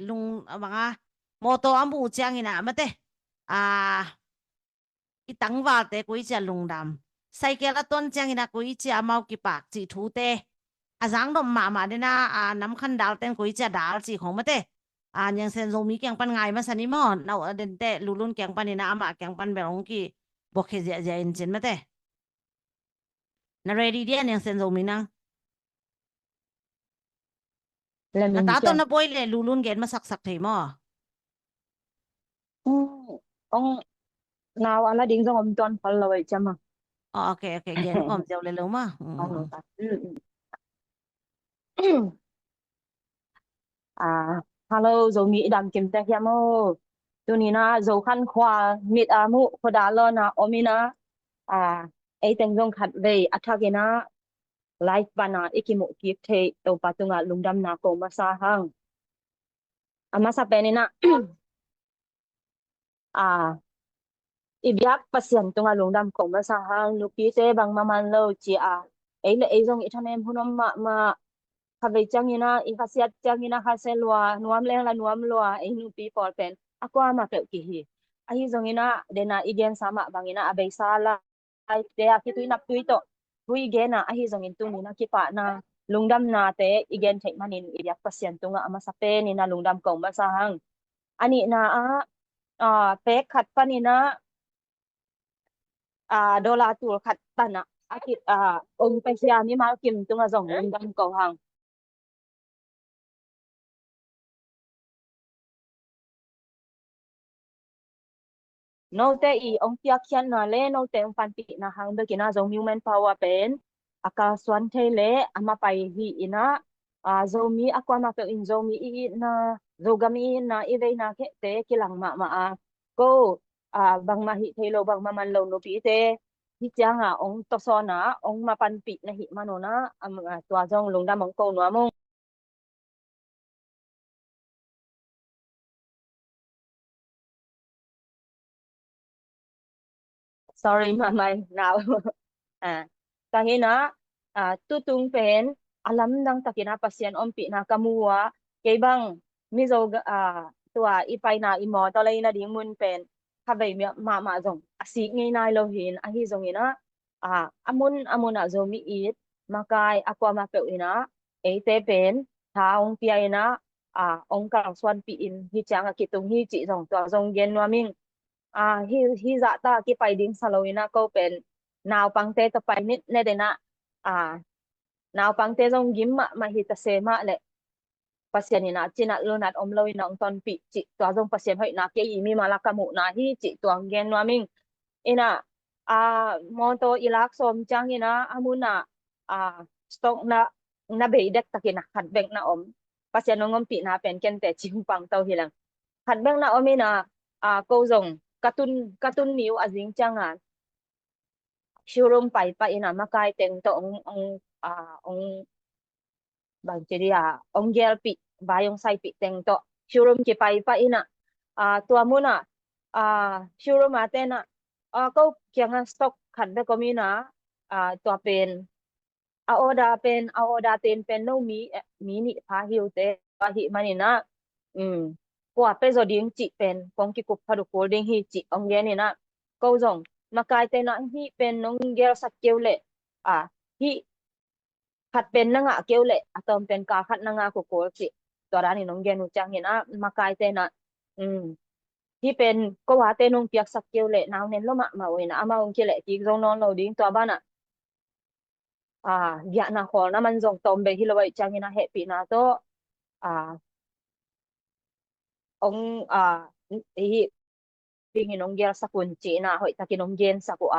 lung mga moto amu chang ina mate à itang wa te kui cha lung dam cycle aton chang ina kui cha mau ki pak chi thu te à giang dom ma de na à nam khan dal ten kui cha dal chi khong mate à nyang sen zo mi kyang pan ngai ma sani mo nau den te lulun kyang pan ina ama kyang pan belong ki bokhe ja ja in chen mate na ready dia nyang sen zo mi na là na mình ta to chưa. na boy le lulun gen ma sak sak thei mo Ừ, ông nào anh là điện cho ông toàn phải là vậy chứ mà. ok ok gen kom jaw le lo ma Ông ta. Ừ. À, hello, rồi nghĩ đam kiếm tay em ô. Tôi nhìn na rồi khăn khoa mít à mu khoa đá lo na omina. À, ấy tiếng dòng khát về athagena life bana ikimu kip the to patunga lungdam na ko masahang. Amasa penina. À, ibyak pasien tunga lungdam ko masahang nupi te bang maman lo chi a. Ấy là ấy dòng ít thằng em hunom ma kawai changina ikasiat changina haselwa nuam leng la nuam lwa inu pi por pen ako ama pe ki hi ahi zongina dena igen sama bangina abei sala ai te akitu inap tuito hui gena ahi zongin tu ni na ki pa na lungdam na te igen thek manin ibyak pasien tunga ama sape ni na lungdam ko masahang ani na pe khat panina dola tur khat pana akit ong pe sia ni ma kim tunga zong lungdam ko hang no te I ong tia khian na le no te ong pan pi na hang be kina zo human power pen aka swan the le ama pai hi ina zo mi akwa ma pe in zo mi I na zo gami na I ve na ke te kilang ma ko bang ma hi thelo bang ma man lo no pi te hi chang ong to so na ong ma pan pi na hi manona tua zong lung da mong ko no mong sorry ma mai nào kahina tutung pen alam nang takina pasien ompi na kamua kay bang mizo tua ipay na imo talay na ding mun pen kabay ma zong asik ngay na lohin ahi zong ina amun amun na zo mi it makay ako ma pe ina te pen taong pia ina ong kang swan pi in hi chang kitung hi chi zong tua zong gen wa ming hi dạ ta ki pai ding salawina ko pen nào pang te to pai nit ne dena nào pang te jong gim ma hi ta se ma le pasien ina china lo nat om lo ina ong ton pi chi to jong pasien hoi na ke I mi mala kamu na hi chi to gen wa ming ina mo to ilak som chang ina amuna stock na be dek takina khat bek na om pasien ngom pi na pen ken te ching pang to hilang khat bek na om ina ko jong katun katun niu azing changa showroom pai pa ina makai teng to ong bang chiri ong gel pi bayong sai pi teng to showroom ki pai pa ina tua muna showroom atena ko kyang stock khat be komina tua pen a oda ten pen no mi ni pha hiu te pa hi manina kwa pe zo ding chi pen kong ki kup phadu ko ding hi chi ong ge ni na ko zong makai te na hi pen nong gel sak keu le hi khat pen na nga keu le atom pen ka khat na nga ko chi to ra ni nong ge nu chang hi na makai te na hi pen ko wa te nong piak sak keu le naw nen lo ma oi na ama ong ki le ki zong non lo ding to ba na ya na khol na man zong tom be hi lo wai chang hi na he pi na to à ông hi pingin ông gel sa kunci na hoy takin ông gen sa ko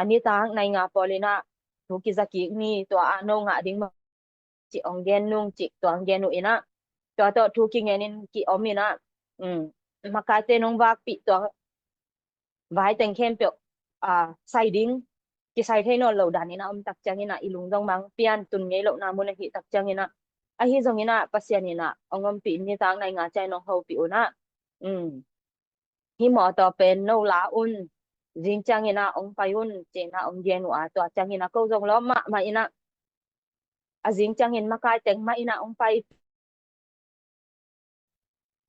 ni tang nai nga polina tu ki zaki ni to ano nga ding ma chi ông gen nung chi to ang gen nu ina to tu ki ngenin ki omina makate nong wak pi to vai teng khem pe sai ding ki sai the no lo dan ina tak chang ina ilung dong mang pian tun ngei lo na mun hi tak chang ina a hi zong ina pasian ina ongom pi ni tang nai nga chai no ho pi una hi mo to pen no la un jing chang ina ong payun che na ong gen wa to chang ina ko jong lo ma ina a jing chang in makai teng ma ina ong pai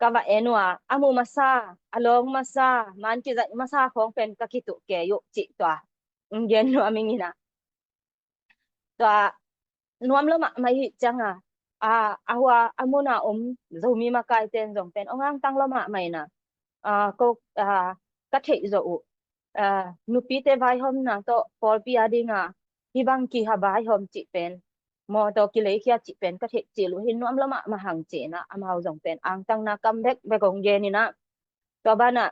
ka va enwa amu masa along masa man ki zai masa khong pen ka kitu ke yu chi twa gen no amingina twa nuam lo ma mai hi changa awa amuna zomi ma kai ten zong pen ongang tang lo ma mai na ko ka thei zo nupi te vai hom na to por pi adinga hi bang ki ha vai hom chi pen mo to ki le khia chi pen ka thei chi lu hin nuam lo ma hang che na amao zong pen ang tang na kam bek be gong ye ni na to bana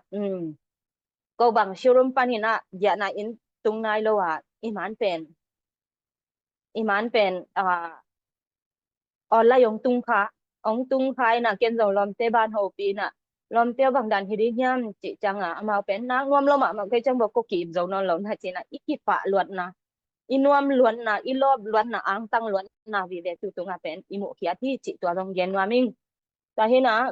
ko bang shurum panina ya na in tung nai lo iman pen online ông tung khai na ken dòng lom te ban hồ pi na lom te bang dan hidi nyam chị chang ama pen na ngom lo ma cái chang bok ko kịp dòng non lon ha chi na iki pa luat na inuam luan na ilob luan na ang tang luan na vi ve tu tung pen imu kia thi chị tua dòng gen wa ming ta hi na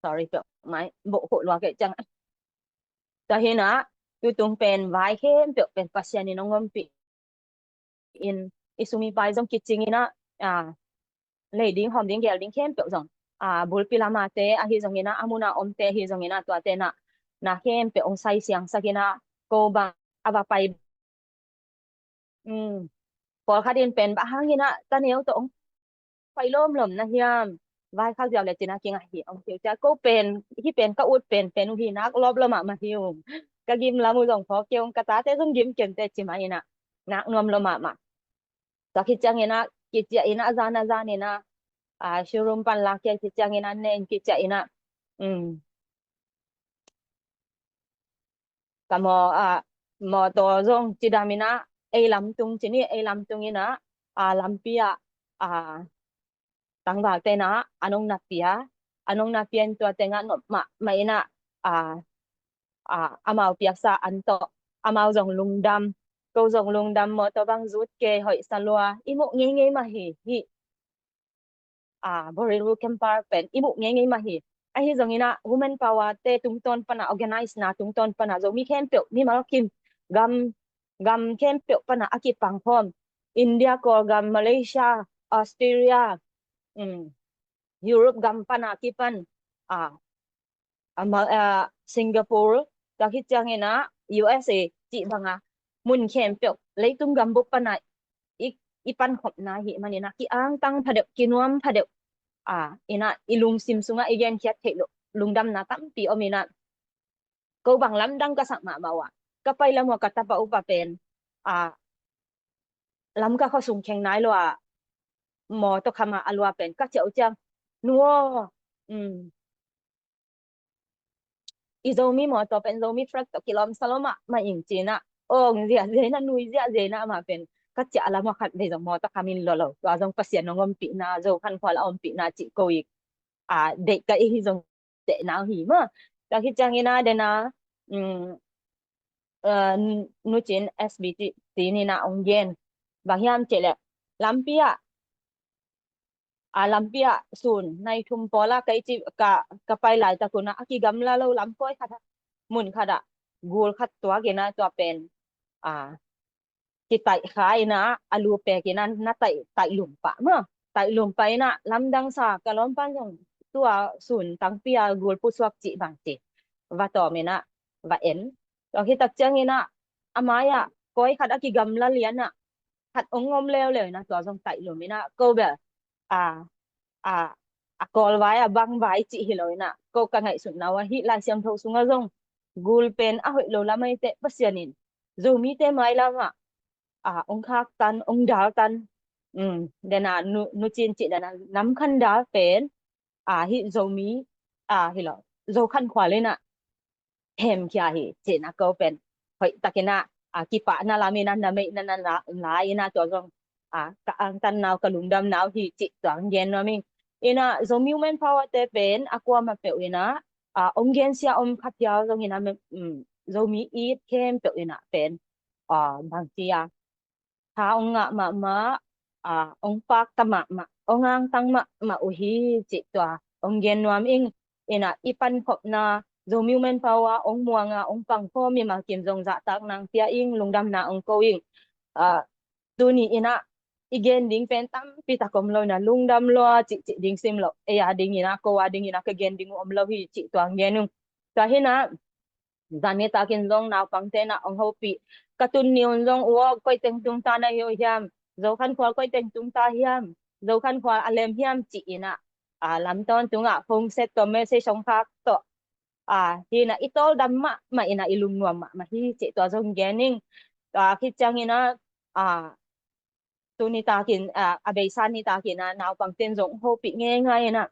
sorry pe mai bộ hộ loa cái chang ta hi na tu tung pen vai khem pe pen pasien ni ngom pi in isumi pai dòng kitching ina lấy đinh hòm đinh gel đinh khem biểu rằng bul pilama te hi rằng ina amuna om te hi rằng ina tua te na khem pe ong sai siang sakina ko ba ava pai por khadin pen ba hangina ta neu to ong pai lom lom na hiam vai khao diao le tina kinga hi ong tiu cha ko pen hi pen ka ut pen hi nak lob lo ma hiu ka gim la mu dong pho keong ka ta te zum gim ken te chi mai na nak nom lo ma ta khi chang ina ki cha ina zana ina showroom pan la ke ki chang ina nen ki cha ina ka mo to zong chi damina ai lam tung chi ni ai lam tung ina lam pia tang ba te na anong na pian to te nga no ma ina amao pia sa anto amao zong lungdam câu dòng lungdam mo to bang rút ke hoi salwa imu nge ma hi Borilu Kempar pen ibu nge mahi ahi zongina women power te tungton pana organize na tungton pana zo mi khen pe mi malakim gam khen pe pana aki pangphom India ko gam Malaysia Australia Europe gam pana ki pan Singapore ta khi changena USA chị banga mun khen pe lấy tung gam bu pana ipan khop na hi manina ki ang tang phadek kinuam phadek ina ilung sim sunga igen khiat thelo lungdam na tam pi omina ko bang lam dang ka sak ma bawa ka pai lam ka ta pa upa pen lam ka kho sung kheng nai lo mo to khama alwa pen ka cheu chang nuo izomi mo to pen zomi frak to kilom saloma ma ing china ong zia zena nui zia zena ma pen ka cha la ma khat de jong mo to khamin lo lo to jong pasien ngom pi na zo khan khwala om pi na chi ko ik de ka hi jong de na hi ma ta khi chang ina de na nu chin SBT ni na ong gen ba hiam che le lampia lampia sun nai thum pola kai chi ka pai lai ta kuna aki gamla lo lam koi kha mun khada gul khat to ge na to pen ki tai khai na alu pe ki na tai lum pa ma tai lum pa na lam dang sa ka lom pan jong tua sun tang pia gul pu suak chi bang chi và to me na và en to khi tak chang ina amaya koi khat aki gamla liana khat ongom leo le na to jong tai lum ina ko be à kol vai bang vai chi hi loina ko ka ngai sun na wa hi la siam tho sunga jong gul pen hoi lo la mai te pasianin zo mi te mai la ma ông khác tan ông đào tan để na nu chin chị để na nắm khăn đá phén hi dầu mí hi lo dầu khăn khỏa lên hem kia hi chị na câu phén hỏi ta cái na kipa na la mi na me na la ina cho rong ka ang tan nào ka lung dam nào hi chị toang gen no mi ina dầu mi men power te phén aqua ma pe ina ông gen sia ông khát yao rong ina dầu mi eat kem pe ina phén bang chia ha ông ngạ mà ông pak ta mà ông ang tang mà uhi chị tòa ông gen nuam ing ina ipan khop na zo miu men pawa ong muanga ong pangko mi ma kim zong za tak nang tia ing lungdam na ong ko ing tu ni ina igen ding pen tam pi ta kom lo na lungdam lo chi chi ding sim lo e ya ding ina ko wa ding ina ka gen ding om lo hi chi twang genung ka hina zani ta kin zong na pang te na ong ho pi katun ni on zong wo koi teng tung ta na yo hiam zo khan khwal koi teng tung ta hiam zo khan khwal alem hiam chi ina lam ton tunga phong set to me se song khak to hina itol dam ma ina ilung nuam ma hi chi to zong gening khi chang ina tu ni ta kin abei san ni ta kin na naw pang ten zong ho pi nge ngai na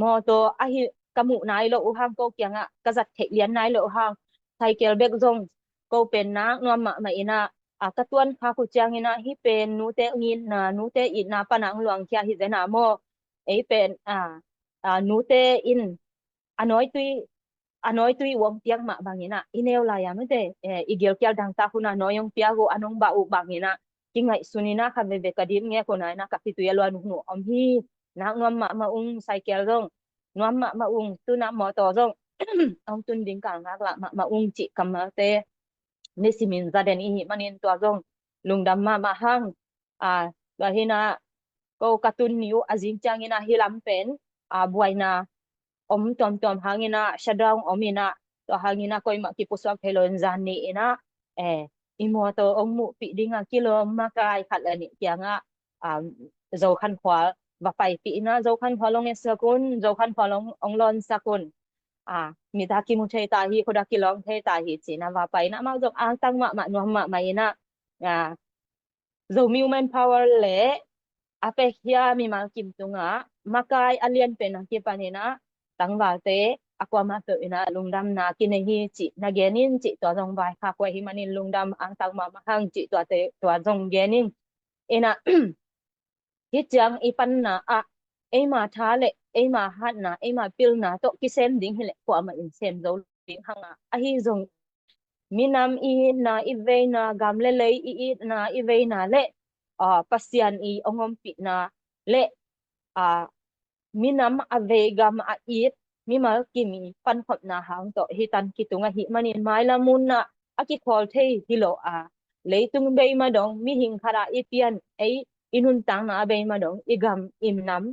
mo to hi kamu nai lo hang ko kyang ka zat the lian nai lo hang cycle bek zong ko pen na nuam ma ina ka tuan kha ku chang ina hi pen nu te ngin na nu te in na panang luang kya hi zena mo ei pen nu te in anoi tui wong piang ma bangina ineo la ya mete igel kya dang ta kuna noyong piago anong ba u bangina kingai sunina kha ve kadim nge ko na ka pitu yelo anu nu om hi na ngam ma ung cycle rong ngam ma ung tu na motor rong ông tun ding kang ngak la ma ung chi kam te ni simin za den i manin to rong lungdam ma hang wa hina ko katun niu azing chang ina hilam pen buaina om tom hangina shadong omina to hangina koi ma ki puswa phelon zan ni ina imo to om mu pi dinga kilo makai khalani kyanga zo khan khwal và phải pi na zo khan khwalong e sakun zo khan khwalong onglon sakun mi ta ki mu thei ta hi khoda ki long thei ta hi china wa pai na ma zo ang tang ma no ma mai na zo human power le ape hia mi ma kim tunga makai alien pen ki panina tangwa te akwa ma to ina lungdam na kinehi chi na genin chi to jong vai kha kwa hi manin lungdam ang tang ma hang chi to te to jong genin ina hi chang ipan na ema tha le ema hat na ema pil na to ki sem ding hele kwa ma in sem zo ding hanga hi jong minam i na i ve na gamle le i na i ve na le pasian i ongom pi na le minam ave gam it mi mal kimi pan khop na hang to hi tan ki tunga hi manin mai la mun na aki khol thei hi lo leitung be ma dong mi hing khara i pian ei inun tang na be ma dong igam im nam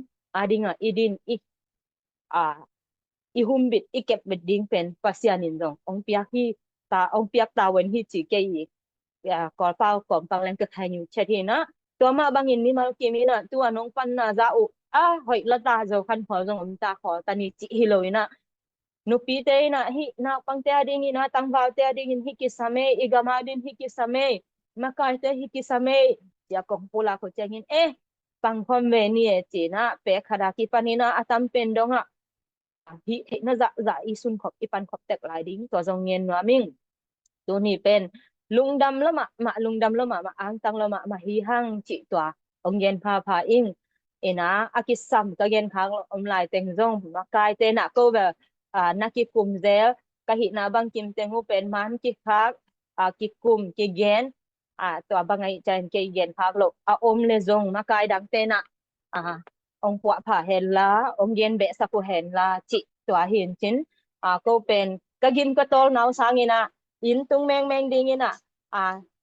adinga idin i humbit i kep bet ding pen pasianin dong ong piak hi ong piak ta wen hi chi ke i kol pau kom pang leng ka thai nyu chethi na to ma bangin mi mal kimi na tu anong pan na za u hoi la ta zo khan phol jong om ta kho tani chi hi loina nupi te na hi na pang te ding ina tang vaw te ding hi ki same igama din hi ki same makai te hi ki same ya kong pula ko chengin pang khom ve ni chi na pe khada ki panina atam pen donga hi na za isun khop ipan khop tek lai ding to jong ngen wa ming tu ni pen lungdam lo ma lungdam lo ma ang tang lo ma hi hang chi twa ong yen pha ing ina akisam ka gen khang om lai teng jong ma kai te na ko ba na ki kum zel ka hi na bang kim teng hu pen man ki khak ki kum ki gen to bangai chan ke gen khak lo om le jong ma kai dang te na ông quả phá hèn la ông gen be sa ko hèn la chi twa hin chin ko pen ka gim ka tol naw sang ina in tung meng ding ina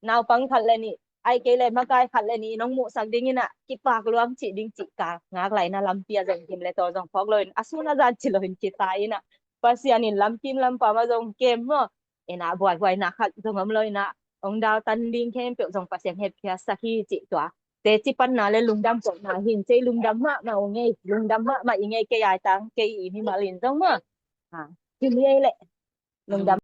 naw pang khat le ni ai ke le ma kai khat le ni nong mu sang ding ina ki pak luang chi ding chi ka ngak lai na lam pia jong kim le to jong phok loin asuna jan chi loin chi ta ina pasianin lam kim lam pa ma jong kem mo ina boy na khat jong am loina ông đào tan ding kem pe jong pasian het kya sakhi chi twa te chi pan na le lungdam ko na hin che lungdam ma nge lungdam ma nge ke ai tang ke i mi ma lin jong ma ki le lungdam